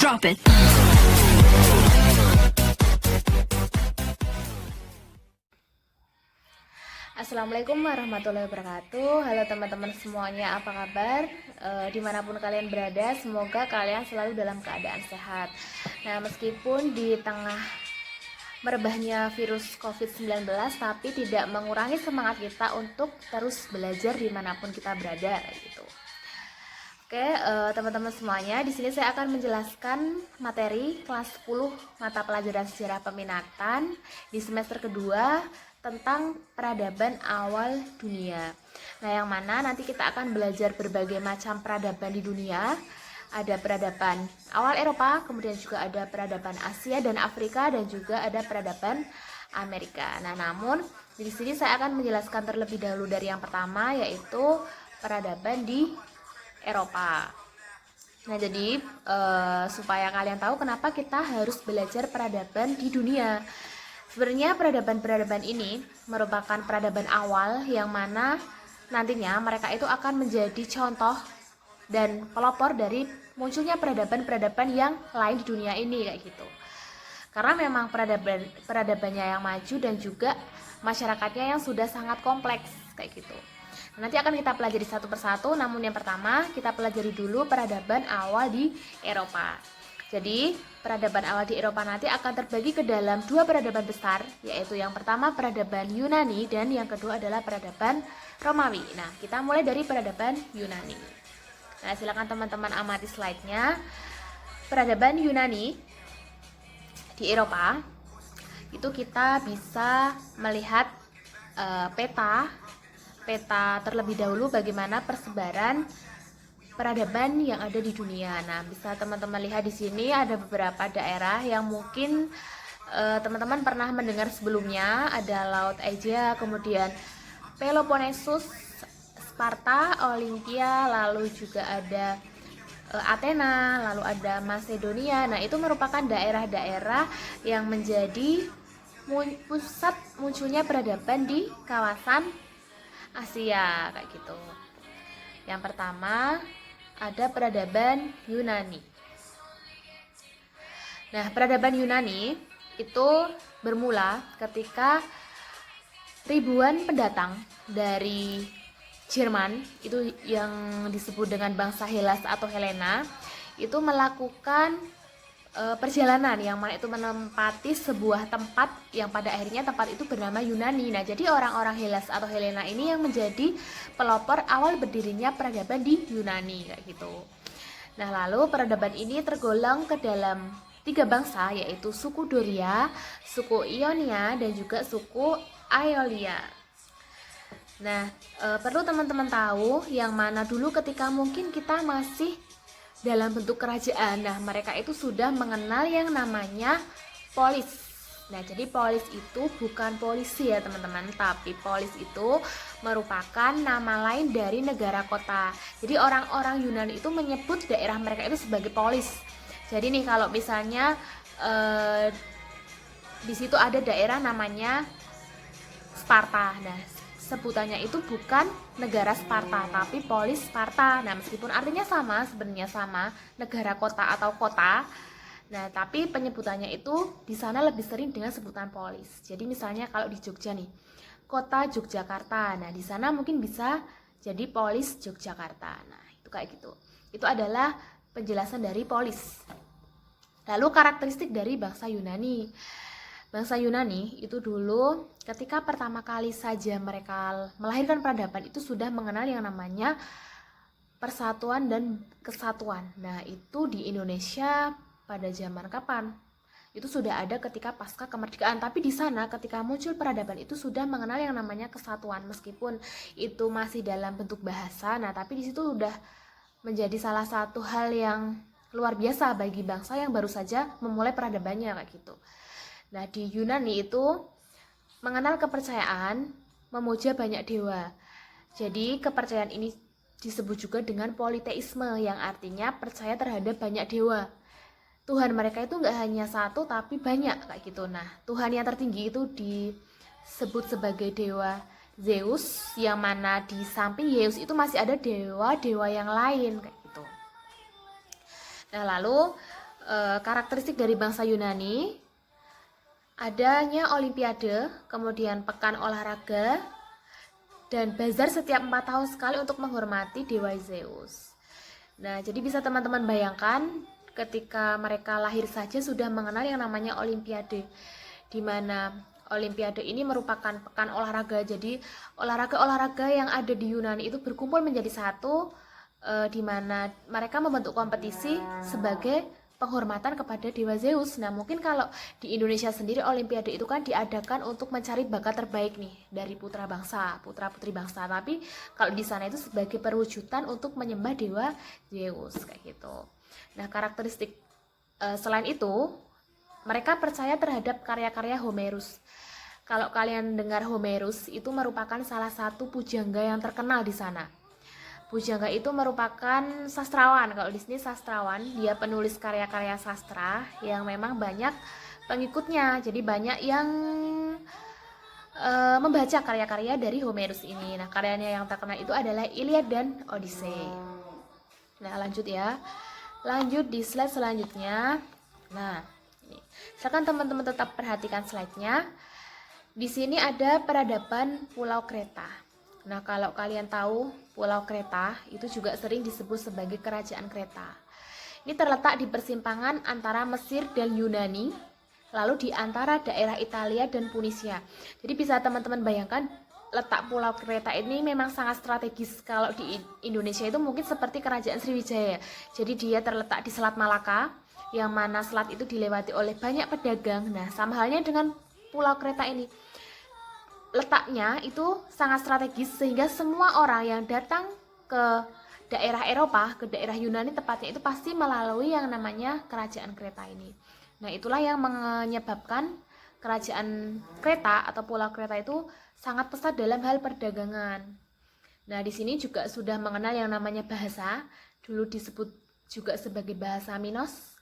Drop it. Assalamualaikum warahmatullahi wabarakatuh. Halo teman-teman semuanya, apa kabar? Dimanapun kalian berada, semoga kalian selalu dalam keadaan sehat. Nah, meskipun di tengah merebahnya virus COVID-19, tapi tidak mengurangi semangat kita untuk terus belajar dimanapun kita berada, gitu. Oke, teman-teman semuanya, di sini saya akan menjelaskan materi kelas 10 mata pelajaran sejarah peminatan di semester kedua tentang peradaban awal dunia. Nah, yang mana nanti kita akan belajar berbagai macam peradaban di dunia. Ada peradaban awal Eropa, kemudian juga ada peradaban Asia dan Afrika, dan juga ada peradaban Amerika. Nah, namun di sini saya akan menjelaskan terlebih dahulu dari yang pertama, yaitu peradaban di Eropa. Nah, jadi supaya kalian tahu kenapa kita harus belajar peradaban di dunia. Sebenarnya peradaban-peradaban ini merupakan peradaban awal yang mana nantinya mereka itu akan menjadi contoh dan pelopor dari munculnya peradaban-peradaban yang lain di dunia ini, kayak gitu. Karena memang peradabannya yang maju dan juga masyarakatnya yang sudah sangat kompleks, kayak gitu. Nanti akan kita pelajari satu persatu, namun yang pertama kita pelajari dulu peradaban awal di Eropa. Jadi peradaban awal di Eropa nanti akan terbagi ke dalam dua peradaban besar, yaitu yang pertama peradaban Yunani dan yang kedua adalah peradaban Romawi. Nah, kita mulai dari peradaban Yunani. Nah, silakan teman-teman amati slide-nya. Peradaban Yunani di Eropa itu kita bisa melihat peta terlebih dahulu bagaimana persebaran peradaban yang ada di dunia. Nah, bisa teman-teman lihat di sini ada beberapa daerah yang mungkin teman-teman pernah mendengar sebelumnya. Ada Laut Aegea, kemudian Peloponnesus, Sparta, Olimpia, lalu juga ada Athena, lalu ada Macedonia. Nah, itu merupakan daerah-daerah yang menjadi pusat munculnya peradaban di kawasan Asia, kayak gitu. Yang pertama ada peradaban Yunani. Nah, peradaban Yunani itu bermula ketika ribuan pendatang dari Jerman, itu yang disebut dengan bangsa Hellas atau Helena, itu melakukan perjalanan yang mana itu menempati sebuah tempat yang pada akhirnya tempat itu bernama Yunani. Nah, jadi orang-orang Hellas atau Helena ini yang menjadi pelopor awal berdirinya peradaban di Yunani, kayak gitu. Nah, lalu peradaban ini tergolong ke dalam tiga bangsa, yaitu suku Doria, suku Ionia, dan juga suku Aeolia. Nah, perlu teman-teman tahu yang mana dulu ketika mungkin kita masih dalam bentuk kerajaan, nah mereka itu sudah mengenal yang namanya polis. Nah, jadi polis itu bukan polisi ya teman-teman, tapi polis itu merupakan nama lain dari negara kota. Jadi orang-orang Yunani itu menyebut daerah mereka itu sebagai polis. Jadi nih kalau misalnya di situ ada daerah namanya Sparta. Nah, sebutannya itu bukan negara Sparta, tapi polis Sparta. Nah, meskipun artinya sama, sebenarnya sama, negara kota atau kota. Nah, tapi penyebutannya itu di sana lebih sering dengan sebutan polis. Jadi misalnya kalau di Jogja nih, kota Yogyakarta. Nah, di sana mungkin bisa jadi polis Yogyakarta. Nah, itu kayak gitu. Itu adalah penjelasan dari polis. Lalu karakteristik dari bangsa Yunani. Bangsa Yunani itu dulu ketika pertama kali saja mereka melahirkan peradaban itu sudah mengenal yang namanya persatuan dan kesatuan. Nah, itu di Indonesia pada zaman kapan? Itu sudah ada ketika pasca kemerdekaan, tapi di sana ketika muncul peradaban itu sudah mengenal yang namanya kesatuan, meskipun itu masih dalam bentuk bahasa. Nah, tapi di situ sudah menjadi salah satu hal yang luar biasa bagi bangsa yang baru saja memulai peradabannya, kayak gitu. Nah, di Yunani itu mengenal kepercayaan, memuja banyak dewa. Jadi kepercayaan ini disebut juga dengan politeisme, yang artinya percaya terhadap banyak dewa. Tuhan mereka itu nggak hanya satu tapi banyak, kayak gitu. Nah, Tuhan yang tertinggi itu disebut sebagai dewa Zeus, yang mana di samping Zeus itu masih ada dewa-dewa yang lain, kayak gitu. Nah, lalu karakteristik dari bangsa Yunani, adanya olimpiade, kemudian pekan olahraga, dan bazar setiap 4 tahun sekali untuk menghormati dewa Zeus. Nah, jadi bisa teman-teman bayangkan ketika mereka lahir saja sudah mengenal yang namanya olimpiade, di mana olimpiade ini merupakan pekan olahraga. Jadi olahraga-olahraga yang ada di Yunani itu berkumpul menjadi satu, di mana mereka membentuk kompetisi sebagai penghormatan kepada dewa Zeus. Nah, mungkin kalau di Indonesia sendiri olimpiade itu kan diadakan untuk mencari bakat terbaik nih dari putra bangsa, putra-putri bangsa. Tapi kalau di sana itu sebagai perwujudan untuk menyembah dewa Zeus kayak gitu. Nah, karakteristik selain itu, mereka percaya terhadap karya-karya Homerus. Kalau kalian dengar Homerus, itu merupakan salah satu pujangga yang terkenal di sana. Pujangga itu merupakan sastrawan. Kalau di sini sastrawan, dia penulis karya-karya sastra yang memang banyak pengikutnya. Jadi banyak yang membaca karya-karya dari Homerus ini. Nah, karyanya yang terkenal itu adalah Iliad dan Odyssey. Nah, lanjut ya. Lanjut di slide selanjutnya. Nah, ini. Silakan teman-teman tetap perhatikan slide-nya. Di sini ada peradaban Pulau Kreta. Nah, kalau kalian tahu Pulau Kreta itu juga sering disebut sebagai Kerajaan Kreta. Ini terletak di persimpangan antara Mesir dan Yunani, lalu di antara daerah Italia dan Tunisia. Jadi bisa teman-teman bayangkan letak Pulau Kreta ini memang sangat strategis. Kalau di Indonesia itu mungkin seperti Kerajaan Sriwijaya. Jadi dia terletak di Selat Malaka, yang mana selat itu dilewati oleh banyak pedagang. Nah, sama halnya dengan Pulau Kreta ini. Letaknya itu sangat strategis sehingga semua orang yang datang ke daerah Eropa, ke daerah Yunani tepatnya itu pasti melalui yang namanya Kerajaan Kreta ini. Nah, itulah yang menyebabkan Kerajaan Kreta atau Pulau Kreta itu sangat pesat dalam hal perdagangan. Nah, di sini juga sudah mengenal yang namanya bahasa, dulu disebut juga sebagai bahasa Minos.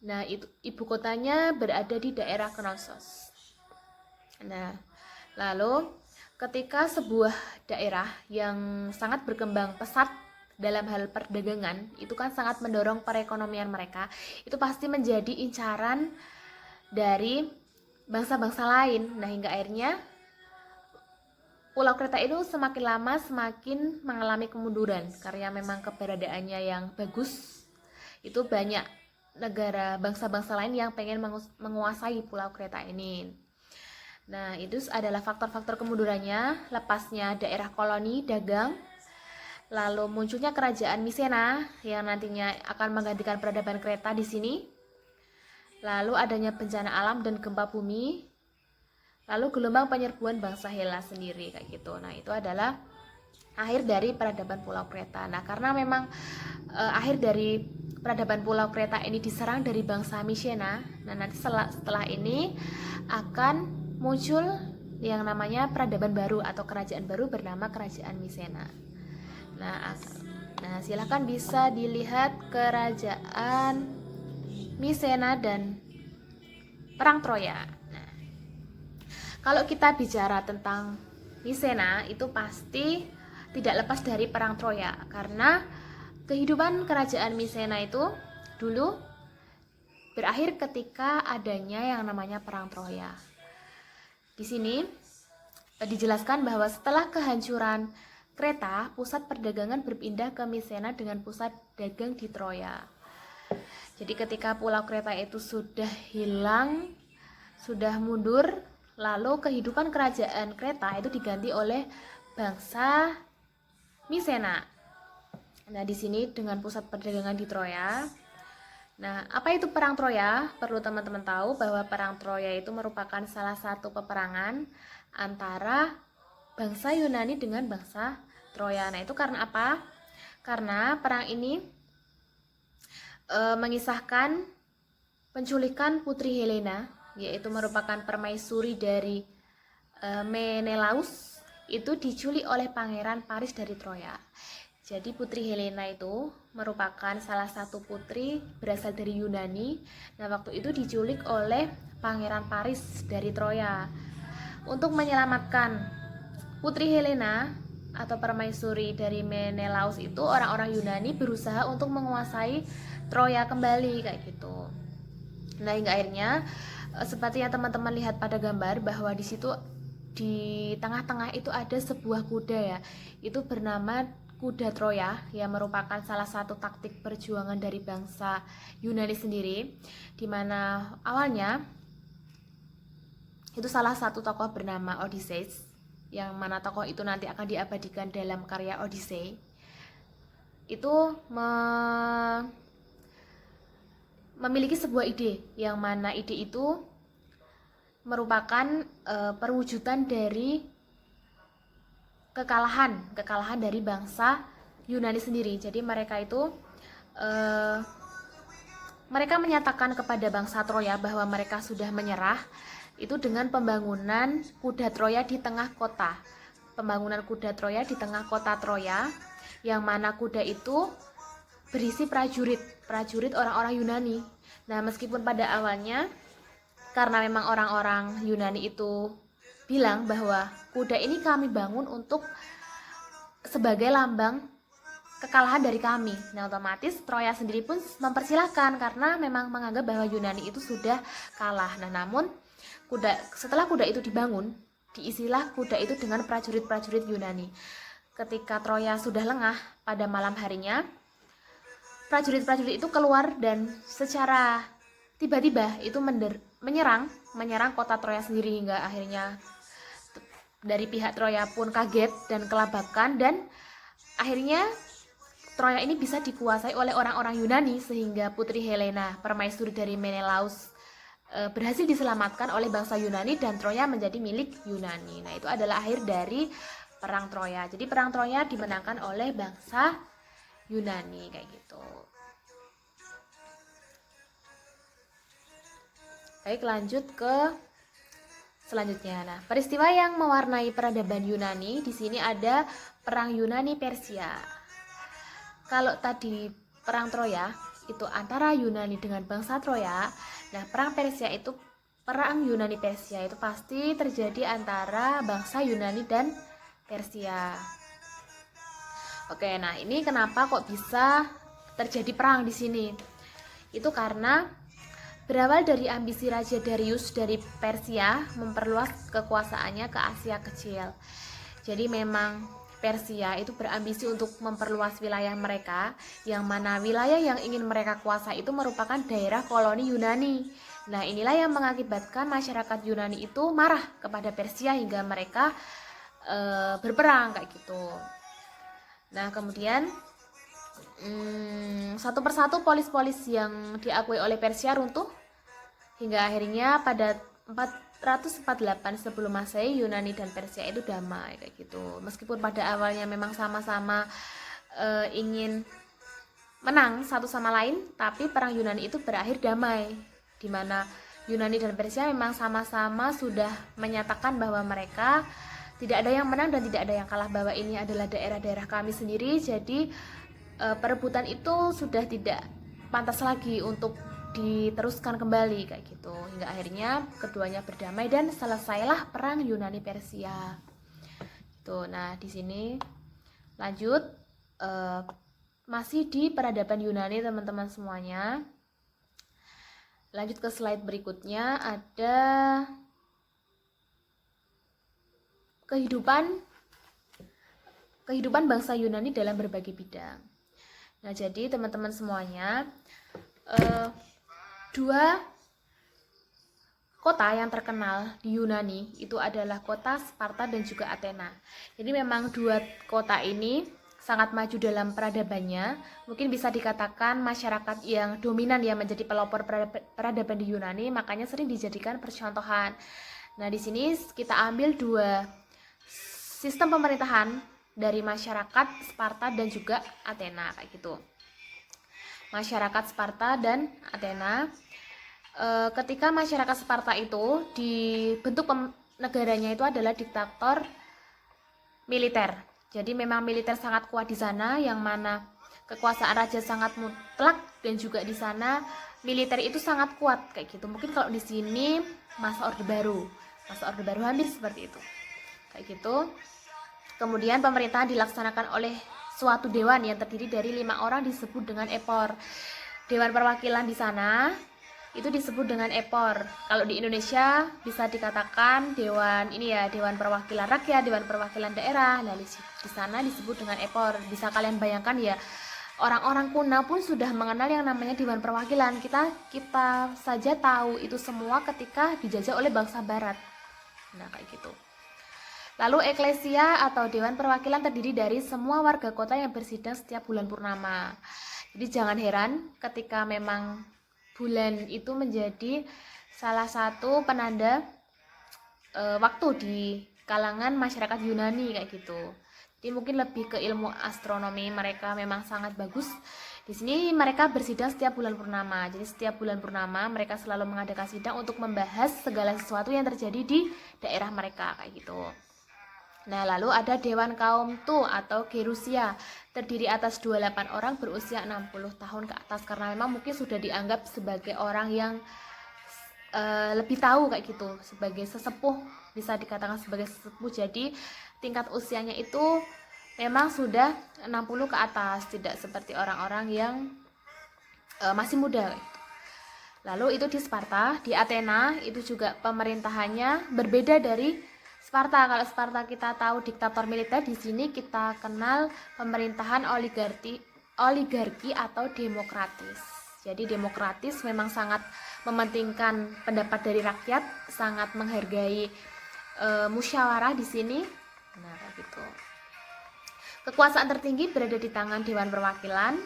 Nah, itu ibu kotanya berada di daerah Knossos. Nah, lalu ketika sebuah daerah yang sangat berkembang pesat dalam hal perdagangan, itu kan sangat mendorong perekonomian mereka, itu pasti menjadi incaran dari bangsa-bangsa lain. Nah, hingga akhirnya Pulau Kreta itu semakin lama semakin mengalami kemunduran karena memang keberadaannya yang bagus. Itu banyak negara bangsa-bangsa lain yang pengen menguasai Pulau Kreta ini. Nah, itu adalah faktor-faktor kemundurannya, lepasnya daerah koloni dagang, lalu munculnya kerajaan Misena yang nantinya akan menggantikan peradaban Kreta di sini, lalu adanya bencana alam dan gempa bumi, lalu gelombang penyerbuan bangsa Hela sendiri kayak gitu. Nah, itu adalah akhir dari peradaban Pulau Kreta. Nah, karena memang akhir dari peradaban Pulau Kreta ini diserang dari bangsa Mycena, nah nanti setelah ini akan muncul yang namanya peradaban baru atau kerajaan baru bernama Kerajaan Mycena. Nah, silahkan bisa dilihat Kerajaan Mycena dan Perang Troya. Nah, kalau kita bicara tentang Mycena itu pasti tidak lepas dari Perang Troya, karena kehidupan Kerajaan Mycena itu dulu berakhir ketika adanya yang namanya Perang Troya. Di sini dijelaskan bahwa setelah kehancuran Kreta, pusat perdagangan berpindah ke Mycena dengan pusat dagang di Troya. Jadi ketika Pulau Kreta itu sudah hilang, sudah mundur, lalu kehidupan kerajaan Kreta itu diganti oleh bangsa Mycena. Nah, di sini dengan pusat perdagangan di Troya. Nah, apa itu Perang Troya? Perlu teman-teman tahu bahwa Perang Troya itu merupakan salah satu peperangan antara bangsa Yunani dengan bangsa Troya. Nah, itu karena apa? Karena perang ini mengisahkan penculikan Putri Helena, yaitu merupakan permaisuri dari Menelaus, itu diculik oleh Pangeran Paris dari Troya. Jadi Putri Helena itu merupakan salah satu putri berasal dari Yunani. Nah, waktu itu diculik oleh Pangeran Paris dari Troya. Untuk menyelamatkan Putri Helena, atau permaisuri dari Menelaus itu, orang-orang Yunani berusaha untuk menguasai Troya kembali kayak gitu. Nah, hingga akhirnya seperti yang teman-teman lihat pada gambar bahwa di situ di tengah-tengah itu ada sebuah kuda ya. Itu bernama kuda Troya yang merupakan salah satu taktik perjuangan dari bangsa Yunani sendiri, di mana awalnya itu salah satu tokoh bernama Odysseus, yang mana tokoh itu nanti akan diabadikan dalam karya Odyssey. Itu memiliki sebuah ide, yang mana ide itu merupakan perwujudan dari kekalahan dari bangsa Yunani sendiri. Jadi mereka itu mereka menyatakan kepada bangsa Troya bahwa mereka sudah menyerah itu dengan pembangunan kuda Troya di tengah kota. Pembangunan kuda Troya di tengah kota Troya, yang mana kuda itu berisi prajurit orang-orang Yunani. Nah, meskipun pada awalnya karena memang orang-orang Yunani itu bilang bahwa kuda ini kami bangun untuk sebagai lambang kekalahan dari kami. Nah, otomatis Troya sendiri pun mempersilahkan karena memang menganggap bahwa Yunani itu sudah kalah. Nah, namun setelah kuda itu dibangun, diisilah kuda itu dengan prajurit-prajurit Yunani. Ketika Troya sudah lengah pada malam harinya, prajurit-prajurit itu keluar dan secara tiba-tiba itu menyerang kota Troya sendiri, hingga akhirnya dari pihak Troya pun kaget dan kelabakan, dan akhirnya Troya ini bisa dikuasai oleh orang-orang Yunani, sehingga Putri Helena, permaisuri dari Menelaus, berhasil diselamatkan oleh bangsa Yunani dan Troya menjadi milik Yunani. Nah, itu adalah akhir dari perang Troya. Jadi perang Troya dimenangkan oleh bangsa Yunani kayak gitu. Baik, lanjut ke selanjutnya. Nah, peristiwa yang mewarnai peradaban Yunani di sini ada perang Yunani Persia. Kalau tadi perang Troya itu antara Yunani dengan bangsa Troya, nah perang Persia itu perang Yunani Persia itu pasti terjadi antara bangsa Yunani dan Persia. Oke, nah ini kenapa kok bisa terjadi perang di sini? Itu karena berawal dari ambisi Raja Darius dari Persia memperluas kekuasaannya ke Asia Kecil. Jadi memang Persia itu berambisi untuk memperluas wilayah mereka, yang mana wilayah yang ingin mereka kuasai itu merupakan daerah koloni Yunani. Nah, inilah yang mengakibatkan masyarakat Yunani itu marah kepada Persia hingga mereka berperang kayak gitu. Nah, kemudian satu persatu polis-polis yang diakui oleh Persia runtuh, hingga akhirnya pada 448 sebelum Masehi Yunani dan Persia itu damai kayak gitu. Meskipun pada awalnya memang sama-sama ingin menang satu sama lain, tapi perang Yunani itu berakhir damai, di mana Yunani dan Persia memang sama-sama sudah menyatakan bahwa mereka tidak ada yang menang dan tidak ada yang kalah, bahwa ini adalah daerah-daerah kami sendiri. Jadi perebutan itu sudah tidak pantas lagi untuk diteruskan kembali kayak gitu, hingga akhirnya keduanya berdamai dan selesailah perang Yunani Persia. Tuh, nah di sini lanjut masih di peradaban Yunani teman-teman semuanya. Lanjut ke slide berikutnya, ada kehidupan bangsa Yunani dalam berbagai bidang. Nah, jadi teman-teman semuanya, dua kota yang terkenal di Yunani itu adalah kota Sparta dan juga Athena. Jadi memang dua kota ini sangat maju dalam peradabannya. Mungkin bisa dikatakan masyarakat yang dominan yang menjadi pelopor peradaban di Yunani, makanya sering dijadikan percontohan. Nah, di sini kita ambil dua sistem pemerintahan dari masyarakat Sparta dan juga Athena kayak gitu. Masyarakat Sparta dan Athena, ketika masyarakat Sparta itu dibentuk negaranya itu adalah diktator militer. Jadi memang militer sangat kuat di sana, yang mana kekuasaan raja sangat mutlak, dan juga di sana militer itu sangat kuat kayak gitu. Mungkin kalau di sini masa Orde Baru hampir seperti itu kayak gitu. Kemudian pemerintahan dilaksanakan oleh suatu dewan yang terdiri dari 5 orang disebut dengan epor. Dewan perwakilan di sana itu disebut dengan epor. Kalau di Indonesia bisa dikatakan dewan ini ya, dewan perwakilan rakyat, dewan perwakilan daerah. Nah, di sana disebut dengan epor. Bisa kalian bayangkan ya, orang-orang kuno pun sudah mengenal yang namanya dewan perwakilan. Kita saja tahu itu semua ketika dijajah oleh bangsa barat. Nah, kayak gitu. Lalu eklesia atau dewan perwakilan terdiri dari semua warga kota yang bersidang setiap bulan purnama. Jadi jangan heran ketika memang bulan itu menjadi salah satu penanda waktu di kalangan masyarakat Yunani kayak gitu. Jadi mungkin lebih ke ilmu astronomi mereka memang sangat bagus. Di sini mereka bersidang setiap bulan purnama. Jadi setiap bulan purnama mereka selalu mengadakan sidang untuk membahas segala sesuatu yang terjadi di daerah mereka kayak gitu. Nah, lalu ada Dewan Kaum Tu atau Gerusia, terdiri atas 28 orang berusia 60 tahun ke atas, karena memang mungkin sudah dianggap sebagai orang yang lebih tahu kayak gitu, sebagai sesepuh, bisa dikatakan sebagai sesepuh. Jadi tingkat usianya itu memang sudah 60 ke atas, tidak seperti orang-orang yang masih muda gitu. Lalu itu di Sparta. Di Athena itu juga pemerintahannya berbeda dari Sparta. Kalau Sparta kita tahu diktator militer, di sini kita kenal pemerintahan oligarki atau demokratis. Jadi demokratis memang sangat mementingkan pendapat dari rakyat, sangat menghargai musyawarah di sini. Nah, kayak gitu. Kekuasaan tertinggi berada di tangan Dewan Perwakilan.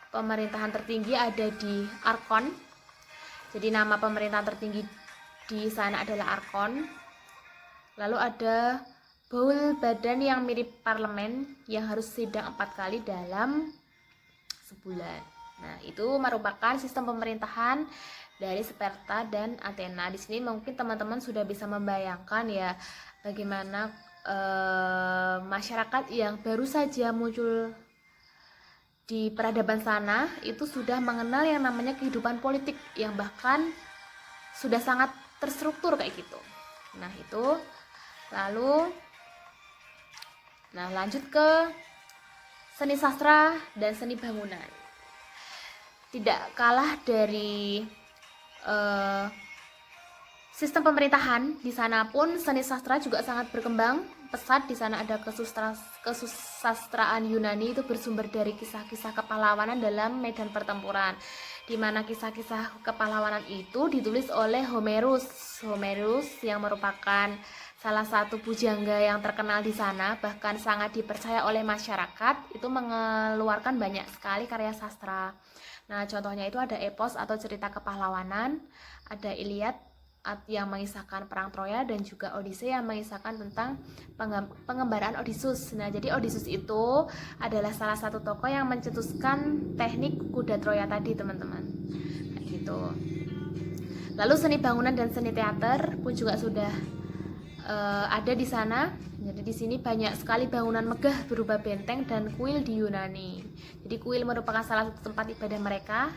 Pemerintahan tertinggi ada di Arkon. Jadi nama pemerintahan tertinggi di sana adalah Arkon. Lalu ada baul badan yang mirip parlemen yang harus sidang 4 kali dalam sebulan. Nah, itu merupakan sistem pemerintahan dari Sparta dan Athena. Di sini mungkin teman-teman sudah bisa membayangkan ya bagaimana masyarakat yang baru saja muncul di peradaban sana itu sudah mengenal yang namanya kehidupan politik yang bahkan sudah sangat terstruktur kayak gitu. Nah, itu lalu lanjut ke seni sastra dan seni bangunan. Tidak kalah dari sistem pemerintahan, di sana pun seni sastra juga sangat berkembang pesat. Di sana ada kesusastraan Yunani, itu bersumber dari kisah-kisah kepahlawanan dalam medan pertempuran, di mana kisah-kisah kepahlawanan itu ditulis oleh Homerus yang merupakan salah satu pujangga yang terkenal di sana, bahkan sangat dipercaya oleh masyarakat. Itu mengeluarkan banyak sekali karya sastra. Nah, contohnya itu ada epos atau cerita kepahlawanan, ada Iliad yang mengisahkan perang Troya, dan juga Odyssey yang mengisahkan tentang pengembaraan Odysseus. Nah, jadi Odysseus itu adalah salah satu tokoh yang mencetuskan teknik kuda Troya tadi, teman-teman. Nah, gitu. Lalu seni bangunan dan seni teater pun juga sudah ada di sana. Jadi di sini banyak sekali bangunan megah berupa benteng dan kuil di Yunani. Jadi kuil merupakan salah satu tempat ibadah mereka,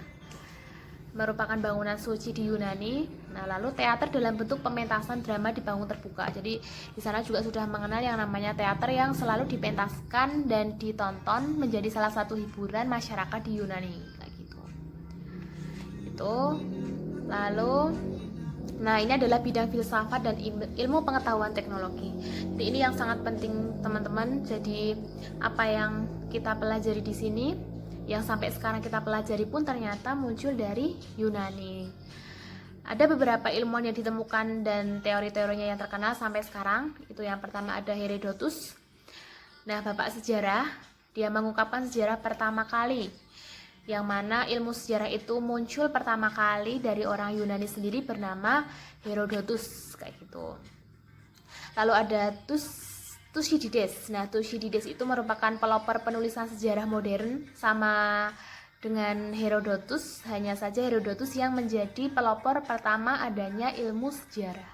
merupakan bangunan suci di Yunani. Nah, lalu teater dalam bentuk pementasan drama di panggung terbuka. Jadi di sana juga sudah mengenal yang namanya teater yang selalu dipentaskan dan ditonton menjadi salah satu hiburan masyarakat di Yunani kayak gitu. Itu. Lalu ini adalah bidang filsafat dan ilmu pengetahuan teknologi. Jadi ini yang sangat penting, teman-teman. Jadi apa yang kita pelajari di sini, yang sampai sekarang kita pelajari pun ternyata muncul dari Yunani. Ada beberapa ilmuwan yang ditemukan dan teori-teorinya yang terkenal sampai sekarang. Itu yang pertama ada Herodotus. Nah, bapak sejarah, dia mengungkapkan sejarah pertama kali, yang mana ilmu sejarah itu muncul pertama kali dari orang Yunani sendiri bernama Herodotus kayak gitu. Lalu ada Thucydides. Nah, Thucydides itu merupakan pelopor penulisan sejarah modern sama dengan Herodotus, hanya saja Herodotus yang menjadi pelopor pertama adanya ilmu sejarah.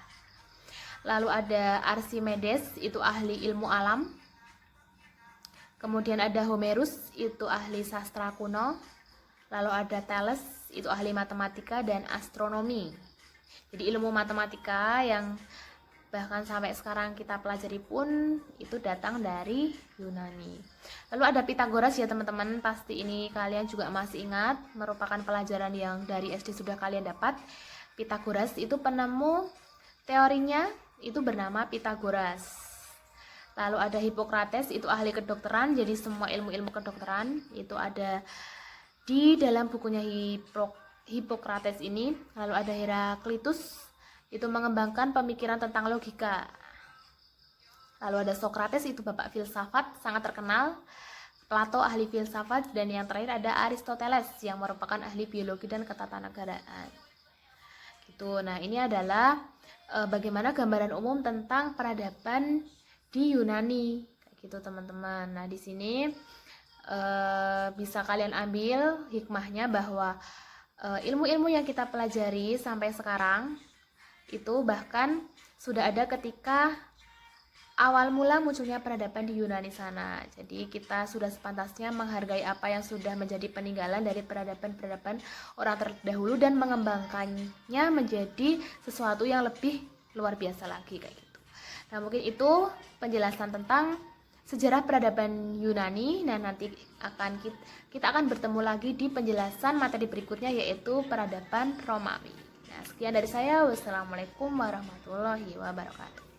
Lalu ada Archimedes, itu ahli ilmu alam. Kemudian ada Homerus, itu ahli sastra kuno. Lalu ada Thales, itu ahli matematika dan astronomi. Jadi ilmu matematika yang bahkan sampai sekarang kita pelajari pun itu datang dari Yunani. Lalu ada Pitagoras ya teman-teman, pasti ini kalian juga masih ingat, merupakan pelajaran yang dari SD sudah kalian dapat. Pitagoras itu penemu teorinya itu bernama Pitagoras. Lalu ada Hippocrates, itu ahli kedokteran, jadi semua ilmu-ilmu kedokteran itu ada di dalam bukunya Hippocrates ini. Lalu ada Heraklitus, itu mengembangkan pemikiran tentang logika. Lalu ada Socrates, itu bapak filsafat sangat terkenal. Plato, ahli filsafat. Dan yang terakhir ada Aristoteles yang merupakan ahli biologi dan ketatanegaraan. Gitu. Nah, ini adalah bagaimana gambaran umum tentang peradaban di Yunani, kayak gitu teman-teman. Nah, di sini bisa kalian ambil hikmahnya bahwa ilmu-ilmu yang kita pelajari sampai sekarang itu bahkan sudah ada ketika awal mula munculnya peradaban di Yunani sana. Jadi kita sudah sepantasnya menghargai apa yang sudah menjadi peninggalan dari peradaban-peradaban orang terdahulu dan mengembangkannya menjadi sesuatu yang lebih luar biasa lagi kayak gitu. Nah, mungkin itu penjelasan tentang sejarah peradaban Yunani. Nah, nanti kita akan bertemu lagi di penjelasan materi berikutnya, yaitu peradaban Romawi. Nah, sekian dari saya. Wassalamualaikum warahmatullahi wabarakatuh.